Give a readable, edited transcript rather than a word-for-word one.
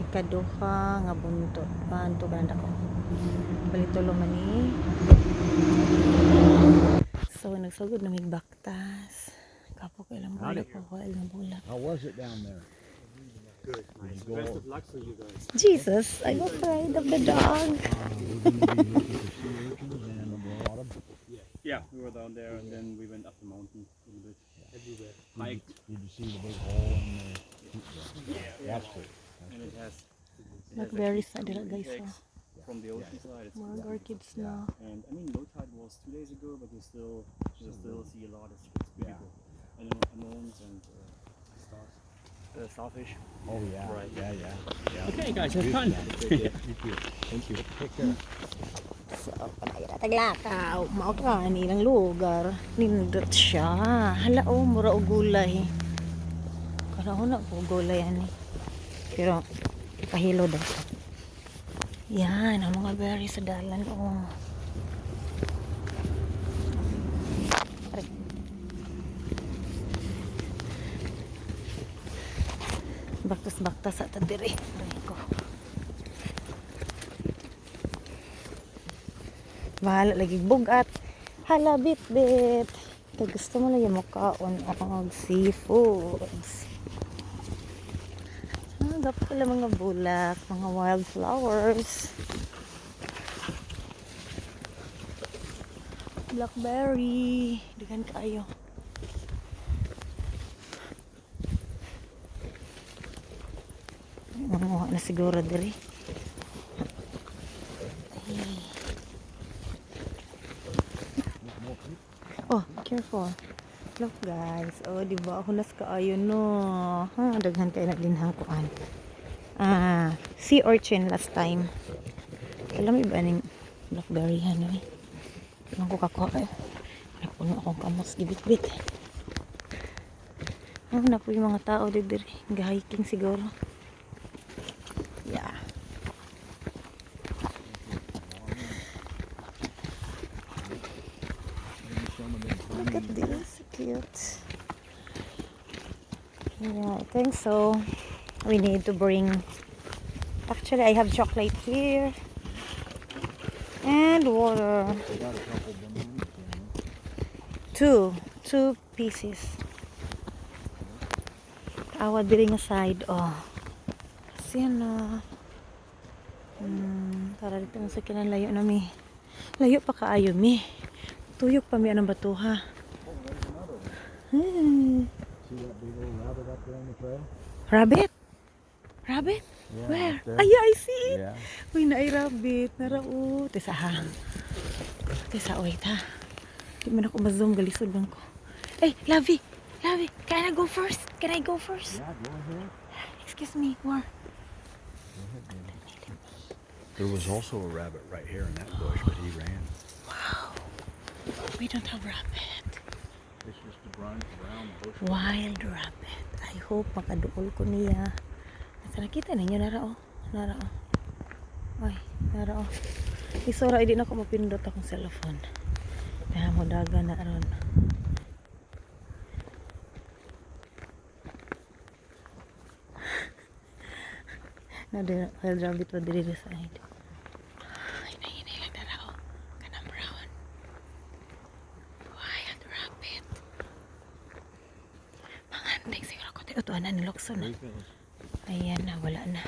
ikaduha nga buntot panto kanada ko balitulo man ni. So nagsugod na mig baktas kapo ko ilang bulak ko ilang bulak. How was it down there? Good. Nice. Best of luck for you guys. Jesus, I'm afraid of the dog. Yeah, we were down there and then we went up the mountain a little bit. Everywhere. Hiked. Did you see the big hole in the... Yeah. That's cool. And it has Blackberries na dira guys. eggs from the ocean side. It's Mga orchids na. And I mean, low tide was 2 days ago, but you still see a lot. It's beautiful. And anemones and stars. Starfish. Oh yeah. Right. Yeah. Okay, guys, have fun. Thank you. Take care. So, panay taglakaw. Mao ka nilang lugar. Nindot siya. Hala oh, mura og gulay. Karahon na po gulay ani. Pero kahilo daw. Yan, ang mga berries sa dalan oh. Baktas-baktas sa tadiri. Ko. Bahala lagi bugat. Hala bit-bit. Kaya gusto mo lang yung makaon og seafoods. Dapat pala mga bulak, mga wildflowers. Blackberry. Digan kaayo. Mamuha na siguro diri. Oh, careful. Look guys. Oh, di ba ako nas kaayo no. Ha, daghan kay na dinhang kuan. Sea urchin last time. Alam mo ba ning blackberry han eh. Nang ko kakuha eh. Napuno akong kamos gibit-bit. Na po yung mga tao diri. Ga-hiking siguro. Yeah. Look at this, cute. Yeah, I think so. We need to bring. Actually, I have chocolate here and water. Two pieces. Awa diri nga side. Oh. Kasi na. Tara dito sa kinalayo na mi. Layo pa kaayo mi. Tuyok pa mi anong batuha. See that big old rabbit up there on the trail? Rabbit? Rabbit? Yeah, Where? right there. Ay, I see it. Yeah. Uy, naay rabbit. Narao. Tesa ha. Tesa, wait ha. Di man ako ma-zoom. Galisod lang ko. Hey, Lavi. Lavi, can I go first? Can I go first? Yeah, go ahead. Excuse me. Where? Go ahead, baby. There was also a rabbit right here in that bush, but he ran. Wow. We don't have rabbit. It's just a brown bush. Wild rabbit. I hope makaduol ko niya. Nasa nakita ninyo, narao. Narao. Ay, narao. Isora, hindi na ako mapindot akong cellphone. Kaya mo daga na aron. Na the wild rabbit pa diri sa side. Ay, nahinay lang narao. Kanang brown. Wild rabbit. Mga anting siguro ko. Ito, anan nilokso na. Ayan na, wala na.